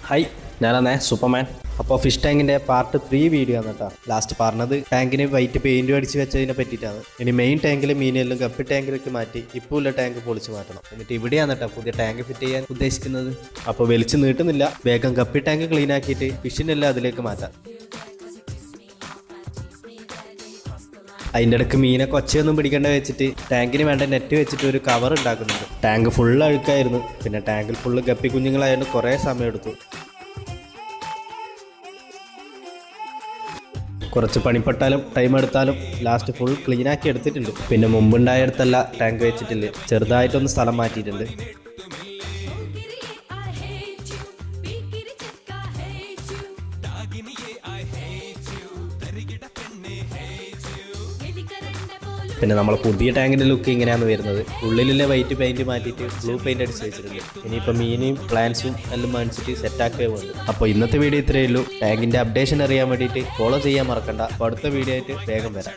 Hi, ഞാനാണേ Superman. അപ്പോൾ fish ടാങ്കിൻ്റെ പാർട്ട് 3 വീഡിയോ ആണ് കേട്ടോ. ലാസ്റ്റ് പറഞ്ഞത് ടാങ്കിന് വൈറ്റ് പെയിൻറ്റ് അടിച്ച് വെച്ചതിനെ പറ്റിയിട്ടാണ്. ഇനി മെയിൻ ടാങ്കിൽ മീനെല്ലാം ഗപ്പി ടാങ്കിലേക്ക് മാറ്റി ഇപ്പോൾ ഉള്ള ടാങ്ക് പൊളിച്ച് മാറ്റണം. എന്നിട്ട് ഇവിടെയാണ് കേട്ടോ പുതിയ ടാങ്ക് ഫിറ്റ് ചെയ്യാൻ ഉദ്ദേശിക്കുന്നത്. അപ്പോൾ വലിച്ച് നീട്ടുന്നില്ല, വേഗം ഗപ്പി ടാങ്ക് ക്ലീൻ ആക്കിയിട്ട് ഫിഷിനെല്ലാം അതിലേക്ക് മാറ്റാം. അതിൻ്റെ ഇടയ്ക്ക് മീനെ കൊച്ചയൊന്നും പിടിക്കേണ്ട വെച്ചിട്ട് ടാങ്കിന് വേണ്ട നെറ്റ് വെച്ചിട്ട് ഒരു കവർ ഉണ്ടാക്കുന്നുണ്ട്. ടാങ്ക് ഫുള്ള് അഴുക്കായിരുന്നു. പിന്നെ ടാങ്കിൽ ഫുള്ള് ഗപ്പി കുഞ്ഞുങ്ങളായതുകൊണ്ട് കുറേ സമയം എടുത്തു. കുറച്ച് പണിപ്പെട്ടാലും ടൈം എടുത്താലും ലാസ്റ്റ് ഫുൾ ക്ലീനാക്കി എടുത്തിട്ടുണ്ട്. പിന്നെ മുമ്പുണ്ടായടുത്തല്ല ടാങ്ക് വെച്ചിട്ടില്ല, ചെറുതായിട്ടൊന്ന് സ്ഥലം മാറ്റിയിട്ടുണ്ട്. പിന്നെ നമ്മൾ പുതിയ ടാങ്കിൻ്റെ ലുക്ക് ഇങ്ങനെയാണ് വരുന്നത്. ഉള്ളിലുള്ള വൈറ്റ് പെയിൻറ്റ് മാറ്റിയിട്ട് ബ്ലൂ പെയിൻറ്റ് അടിച്ച് വെച്ചിട്ടുണ്ട്. ഇനിയിപ്പോൾ മീനും പ്ലാന്റ്സും എല്ലാം മേടിച്ചിട്ട് സെറ്റാക്കുകയെ വേണ്ടു. അപ്പോൾ ഇന്നത്തെ വീഡിയോ ഇത്രയേ ഉള്ളൂ. ടാങ്കിൻ്റെ അപ്ഡേഷൻ അറിയാൻ വേണ്ടിയിട്ട് ഫോളോ ചെയ്യാൻ മറക്കണ്ട. അപ്പോൾ അടുത്ത വീഡിയോ ആയിട്ട് വേഗം വരാം.